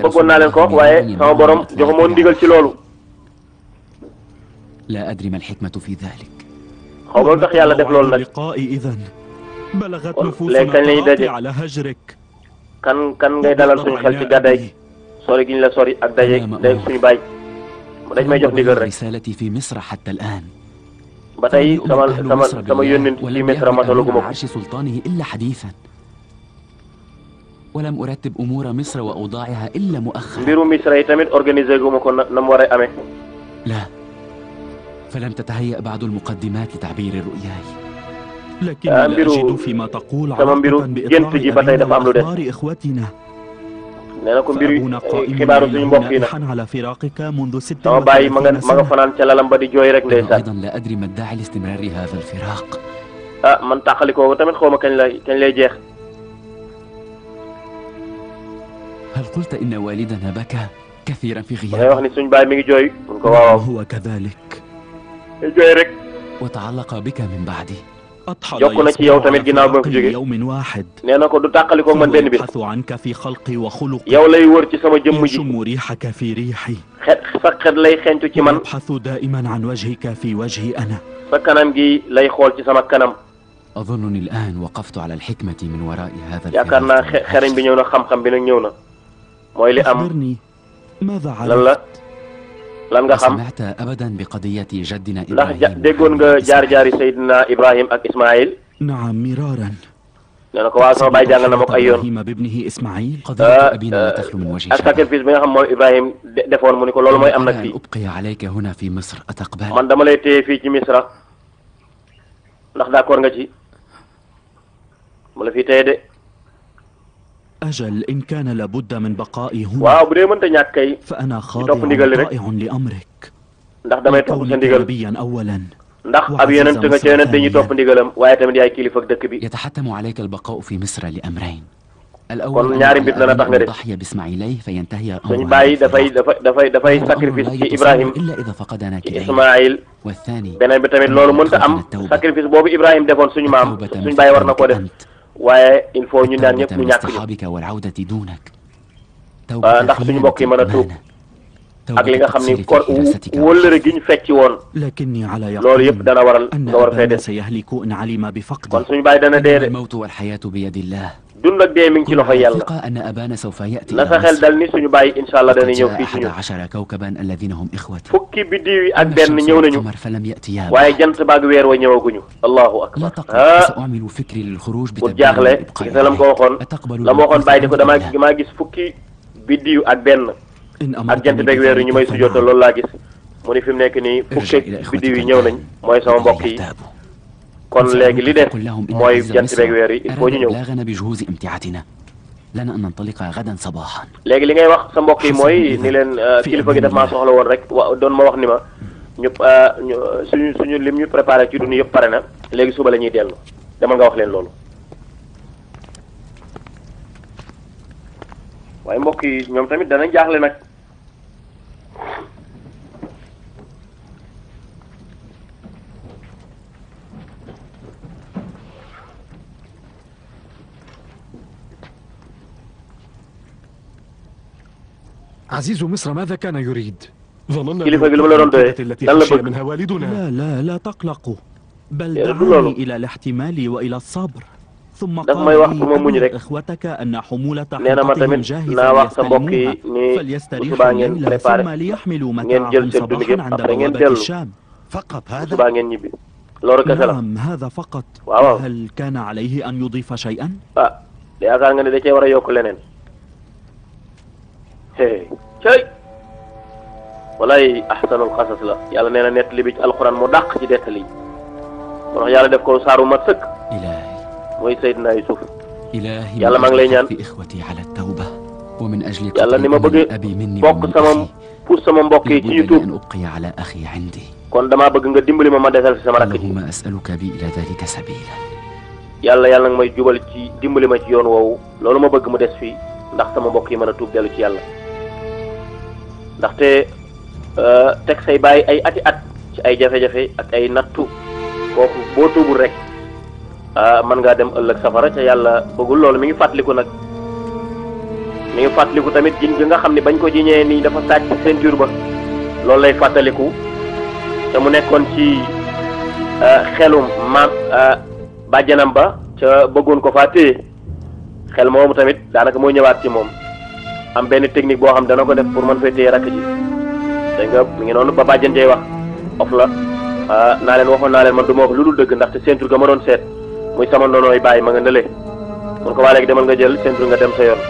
bëggoon naa leen ko wax waaye sama borom joxu moon ndigal ci loolu. لا أدري ما الحكمة في ذلك. xaw ma tax yàlla def loolu nag. léegi kañ lañuy daje على هجرك. kan ngay dalal suñu xel ci gàddaay gi sori gi ñu la sori ak daje suñu baay dañ may jox ndigal rek. رسالتي في مصر حتى الآن. ba tey sama yónnent ci Misra matalaguma ko. عرش سلطانه إلا حديثا. ولم أرتب أمور مصر وأوضاعها إلا مؤخرا. mbiru Misra yi tamit organisé guma ko na mu war a amee. لا. فلم تتهيأ بعد المقدمات لتعبير رؤياي. لكني لا أجد فيما تقول علاقة بإطلاع أخبار إخوتنا. فأبونا قائم على فراقك منذ 36 سنة. أيضا لا أدري ما الداعي لاستمرار هذا الفراق. man tàqalikoo tamit xaw ma kañ lay jeex. هل قلت إن والدنا بكى كثيرا في ngay wax غيابه؟ ni suñ baay mi ngi jooy. mun ko waaw هو كذلك. jooy rek. وتعلق بك من بعدي. jokk na ci yow tamit ginnaaw ba nga fi jógee. يوم واحد. nee na ko du tàqalikoo man benn bis. يبحث عنك في خلقي وخلقي. yow lay wër ci sama jëmm ji. يشم ريحك في ريحي. sa xet lay xeeñtu ci man. يبحث دائما عن وجهك في وجهي أنا. sa kanam gi lay xool ci sama kanam. أظنني الآن وقفت على الحكمة من وراء هذا yaakaar naa xereñ bi ñëw na xam-xam bi nag ñëw na. mooy li am. أخبرني ماذا lan lan nga xam. سمعت أبدا بقضية جدنا ndax إبراهيم. déggoon nga jaar-jaari Seydina Ibrahim ak Ismaïl. نعم مرارا. nee na ko waaw sama baay jàng na ma ko ay yoon. بابنه إسماعيل. قضية أبينا لا تخلو من وجه ak sacrifice bi nga xam moom Ibrahim defoon mu ni ko loolu mooy am nag fii. أبقي عليك هنا في مصر أتقبل؟ man dama lay téye fii ci Misra ndax d'accord nga ci mu la fii téye de. أجل إن كان لابد من بقائي هنا. waaw bu dee mënta ñàkk kay. فأنا topp ndigal li rek. خاضع لأمرك. ndax damay topp sa ndigal. نبيا أولا. ndax ab yonent nga ci yonent dañuy topp ndigalam waaye tamit yaay kilifa ak dëkk bi. يتحتم عليك البقاء في مصر لأمرين. kon الأول ñaari mbir dana tax nga def. ضحية بإسماعيلي فينتهي suñu bàyyi dafay sacrifice ci Ibrahim إلا إذا فقدنا ci كلينا. Ismaïl. والثاني beneen bi tamit loolu mënta am sacrifice boobu Ibrahim defoon suñu maam suñu bàyyi war na koo def waaye il faut ñu naan ñëpp ñu ñàkk ñu. والعودة دونك. ndax suñu mbokk yi mën a tuub ak li nga xam ni kon wóllëre gi ñu fecci woon loolu yëpp dana waral nga war fee des kon suñu bàyyi dana dee de. الموت والحياة بيد الله. dund ak dee mi ngi ci loxo yàlla. أن أبانا سوف يأتي. na sa xel dal ni suñu bàyyi incha allah dana ñëw fii ci ñun. 11 كوكبا الذين هم إخوتي. fukki biddiw yi ak benn ñëw nañu. فلم يأتيا. waaye jant baag weer wa ñëwaguñu. allahu akbar. سأعمل فكري للخروج bu jaaxle gis na la mu ko waxoon la ma waxoon bàyyi ni ko damaa gis fukki biddiw ak benn ak jant beeg weer yi ñu may sujjoota loolu laa gis mu ni fi mu nekk nii fukki biddiw yi ñëw nañ mooy sama mbokk yi kon léegi li des mooy jant beeg weer yi il faut ñu ñëw. بجهوز امتعتنا. لنا أن ننطلق غدا صباحا. léegi li ngay wax sa mbokk yi mooy ni leen kilifa gi daf maa soxla woon rek doon ma wax ni ma ñëpp suñu lim ñu préparé ci dund yëpp pare na léegi suba la ñuy dellu demal nga wax leen loolu. waaye mbokk yi ñoom tamit danañ jaaxle nag. عزيز مصر ماذا كان يريد؟ ظننا kilifa gi lu ma la doon doyee التي lan la خشي bëgg. منها والدنا. لا تقلقوا. بل يا دعوني رجل. إلى الاحتمال وإلى الصبر. ثم daf may wax pour ma muñ قال rek. إخوتك أن حمولة nee na ma حنطتهم tamit جاهزة naa wax sa mbokk yi ليستلموها ni bu فليستريحوا subaa ngeen الليلة préparé ثم ليحملوا ngeen jël متاعهم seen dund gi صباحا عند après ngeen بوابة dellu الشام. فقط bu هذا. subaa ngeen ñibbi. loolu kese la. نعم هذا فقط. waaw. هل كان عليه أن يضيف شيئا؟ ah yaakaar nga ne da cee war a yokk leneen. cey walay ahsanul xasas la yàlla nee na nettali bi ci alxuraan mu dàq ci nettali yi moo tax yàlla def ko saaru mat sëkk mooy Seydina Yusuf yàlla maa ngi lay ñaan yàlla ni ma bëgg bokk sama pour sama mbokk yi ci ñu tuub kon damaa bëgg nga dimbali ma desal fi sama rakk ji yàlla yàlla nag may jubal ci dimbali ma ci yoon woowu loolu ma bëgg mu des fii ndax sama mbokk yi mën a tuub dellu ci yàlla ndaxte teg say bàyyi ay ati at ci ay jafe-jafe ak ay nattu kooku boo tuubul rek mën ngaa dem ëllëg safara ca yàlla bëggul loolu mi ngi fàttaliku nag mi ngi fàttaliku tamit jiñ bi nga xam ne bañ ko jiñee nii dafa sàcc ceinture ba loolu lay fàttaliku te mu nekkoon ci xelum maam bàjjanam ba ca bëggoon ko faa téye xel moomu tamit daanaka mooy ñëwaat ci moom am benn technique boo xam dana ko def pour mën fay téye rakk ji dégg nga mi ngi noonu ba bàjjan jey wax of la naa leen waxoon naa leen man du ma wax lu dul dëgg ndaxte ceinture ga ma doon seet muy sama ndonooy bàyyi ma nga nële mun ko waa léegi demal nga jël ceinture nga dem sa yoon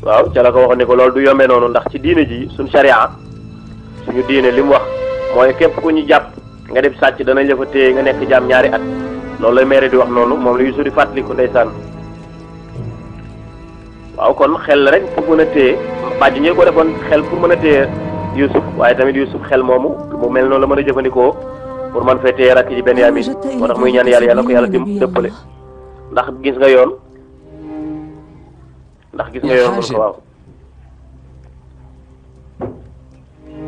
waaw ca la ko waxoon ne ko loolu du yombee noonu ndax ci diine ji suñ sharia suñu diine li mu wax mooy képp ku ñu jàpp nga def sàcc danañ la fa téye nga nekk jaam ñaari at loolu lay meere di wax noonu moom la Yuusuf di fàttaliku ndeysaan waaw kon xel rek pour mën a téye bàjj ñee ko defoon xel pour mën a téye Yuusuf waaye tamit Yuusuf xel moomu mu mel noonu la mën a jëfandikoo pour man fay téye rakk ji Benyamin moo tax muy ñaan yàlla yàlla ko yàlla dëppale ndax gis nga yoon mun ko waaw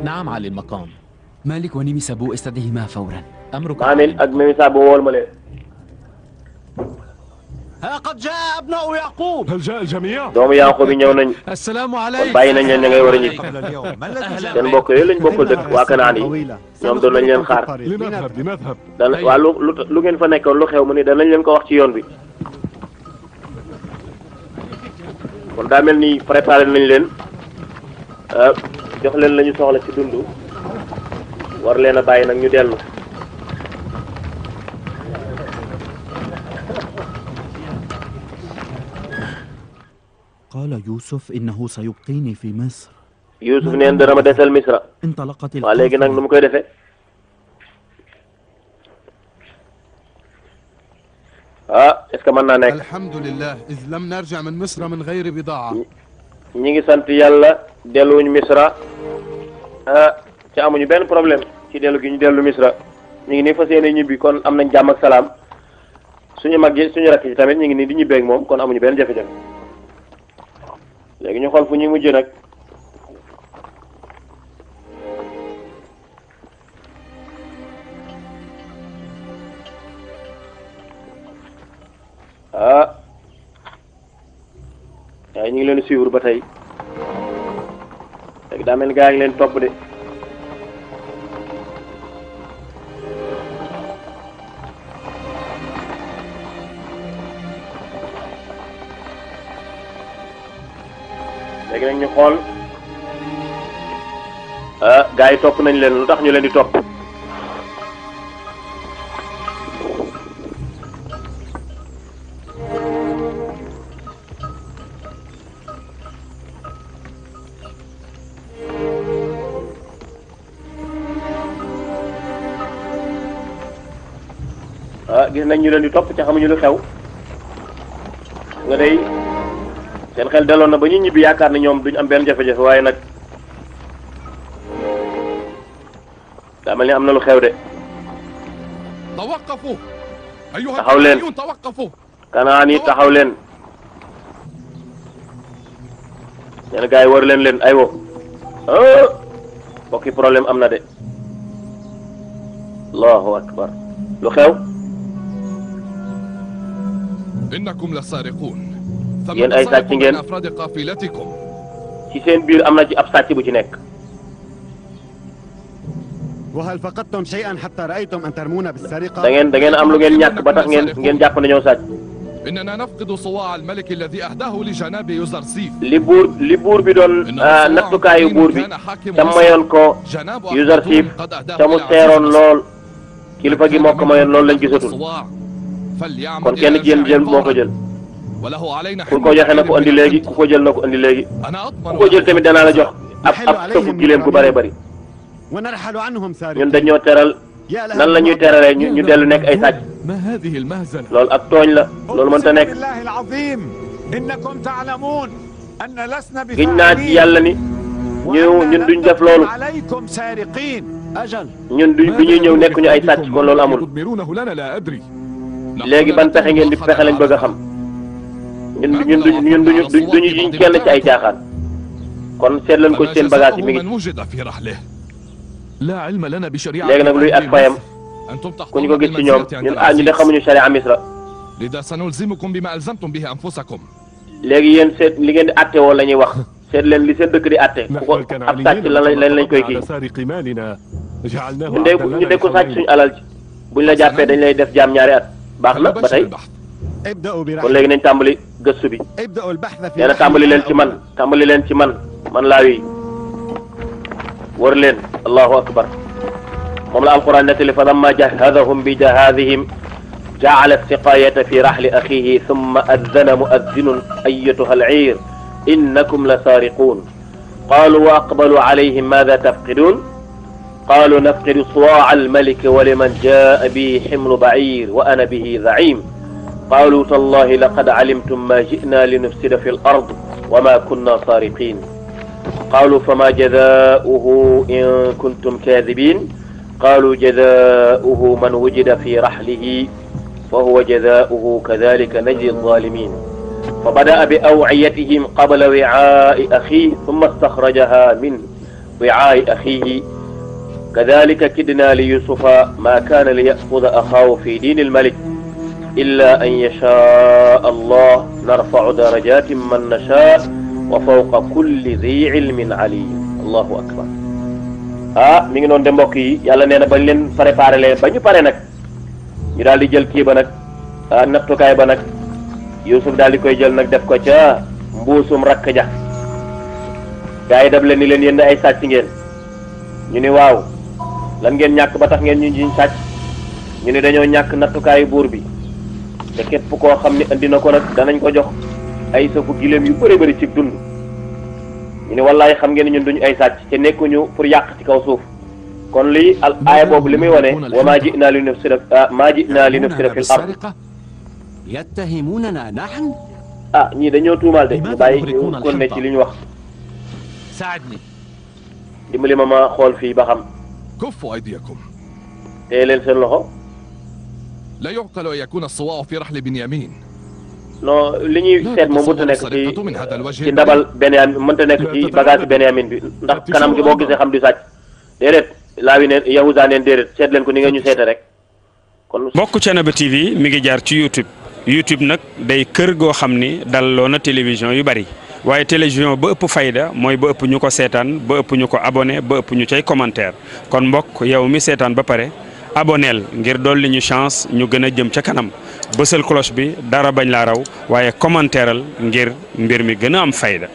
نعم علي المقام. مالك ونمي سابو استدعيهما فورا. أمرك. مامين ak Mimi Sabo wool ma leen. ها قد جاء أبناء يعقوب. هل جاء الجميع؟ doomu Yaaqub yi ñëw nañ. السلام عليكم. bàyyi nañ leen ña ngay war a ñibbi. seen mbokk yooyu lañ bokkal dëkk waa Kanaan yi ñoom doon nañ leen xaar. dana waa lu ngeen fa nekkoon lu xew mu ni danañ leen ko wax ci yoon bi. kon daa mel ni préparé nañ leen jox leen la ñu soxla ci dund war leen a bàyyi nag ñu dellu. قال يوسف إنه سيبقيني في مصر. Yuusuf neen dana ma desal Misra. انطلقت waa léegi nag nu mu koy defee. est-ce que mën naa nekk. alhamdulillah إذ لم نرجع من مصر من غير بضاعة. ñi ngi sant yàlla delluwuñu Misra ci amuñu benn problème ci dellu gi ñu dellu Misra ñu ngi nii fas yéene ñibbi kon am nañ jàmm ak salaam suñu mag yi suñu rakk yi tamit ñu ngi nii di ñibbeeg moom kon amuñu benn jafe-jafe léegi ñu xool fu ñuy mujj nag. waaye ñu ngi leen di suivre ba tey léegi daa mel ni gaa ngi leen topp de léegi nag ñu xool gaa yi topp nañ leen lu tax ñu leen di topp. gis nañ ñu leen di topp ca xamuñu lu xew nga day seen xel daloon na ba ñu ñibbi yaakaar ne ñoom duñ am benn jafe-jafe waaye nag daa mel ni am na lu xew de. taxaw leen Kanaan yi taxaw leen ñenn gars yi war leen aywa bokki problème am na de allahu akbar lu xew. إنكم لسارقون. yéen ay sàcc ngeen ci seen biir am na ci ab sàcc bu ci nekk. وهل فقدتم شيئا حتى رأيتم أن ترمونا بالسرقة؟ da ngeen am lu ngeen ñàkk ba tax ngeen jàpp ne ñoo sàcc. إننا نفقد صواع الملك الذي أهداه لجناب يوزرسيف. li buur bi doon nattukaayu buur bi te mayoon ko Yuzarsif te mu seeroon lool kilifa gi moo ko mayoon loolu lañ gisatul kon kenn ci yéen jël moo ko jël ku ko joxe na ko andi léegi ku ko jël na ko andi léegi ku ko jël tamit danaa la jox ab sëfu gileem gu bëree bëri ñun dañoo teral nan la ñuy teralee ñu dellu nekk ay sàcc loolu ak tooñ la loolu mënta nekk giñ naa ci yàlla ni ñun duñ def loolu ñun du ñuy ñëw nekk ñu ay sàcc kon loolu amul léegi ban pexe ngeen di pexe lañ bëgg a xam ñun duñu jiñ kenn ci ay caaxaan kon seet leen ko ci seen bagage yi mi ngi léegi nag luy ak fayam ku ñu ko gis ci ñoom ñun ñu de xamuñu sharia Misra léegi yéen seet li ngeen di atte woo la ñuy wax seet leen li seen dëkk di atte ku ko ab sàcc lan lañ koy kii ñu de ko sàcc suñu alal ci buñ la jàppee dañ lay def jaam ñaari at baax na ba tey kon léegi nañ tàmbali gëstu bi nee na tàmbali leen ci man laa wi wër leen allahu akbar moom la alquran nettali fa lamma jahadahum bi jahadihim jaala siqayata fi rahli axihi thumma addana muaddinun ayatuha alciir innakum la saariquun qaalu wa aqbalu alayhim maada tafqidun qaalu nafqidu suwaaca almaliki wa liman jaa bihi ximlu baciir wa ana bihi zacim qaalu tallahi laqad calimtum ma ji'na linufsida fi alard wa ma kunna saariqin qaalu fama jazaauhu in kuntum kaadibin qaalu jazaauhu man wujida fi raxlihi fa huwa jazaauhu kadalika najzi alzalimin fa badaa bi awciyatihim qabla wicaai axiihi summa staxrajaha min wicaai axiihi kadalika kidna li yusufa ma kaana liyaxuda axaahu fi diini almalik illa an yashaa allah narfacu darajatin man nashaa wa fawqa kulli di ilmin alim allahu akbar mi ngi noonu de mbokk yi yàlla nee na bañ leen préparé leen ba ñu pare nag ñu daal di jël kii ba nag nattukaay ba nag Yuusuf daal di koy jël nag def ko ca mbuusum rakk ja gaa yi dab leen ni leen yéen ay sàcc ngeen ñu ni waaw lan ngeen ñàkk ba tax ngeen ñu jiñ sàcc ñu ni dañoo ñàkk nattukaayu buur bi te képp koo xam ne andi na ko nag danañ ko jox ay safu gileem yu bëri bëri ci dund ñu ne wallaay xam ngeen ñun duñu ay sàcc te nekkuñu pour yàq ci kaw suuf kon lii al aaya boobu li muy wane wa maa ji'naa li nufsida fil ard yattahimunana nahn ñii dañoo tuumaal de ñu bàyyi ñu kon ne ci li ñu wax dimbali ma xool fii ba xam كفوا أيديكم teye leen seen loxo لا يعقل أن يكون الصواع في رحل بنيامين non li ñuy seet moom mënta nekk ci ndabal Benyamin mënta nekk ci bagage Benyamin bi ndax kanam gi boo gisee xam du sàcc déedéet laa wi neen Yahuza neen déedéet seet leen ko ni nga ñu seete rek kon mbokk Thiénaba TV mi ngi jaar ci YouTube nag day kër goo xam ni dalloo na télévision yu bari waaye télévision ba ëpp fayda mooy ba ëpp ñu ko seetaan ba ëpp ñu ko abonné ba ëpp ñu cay commentaire kon mbokk yow mi seetaan ba pare aboneel ngir dolli ñu chance ñu gën a jëm ca kanam bësal cloche bi dara bañ laa raw waaye commentaireal ngir mbir mi gën a am fayda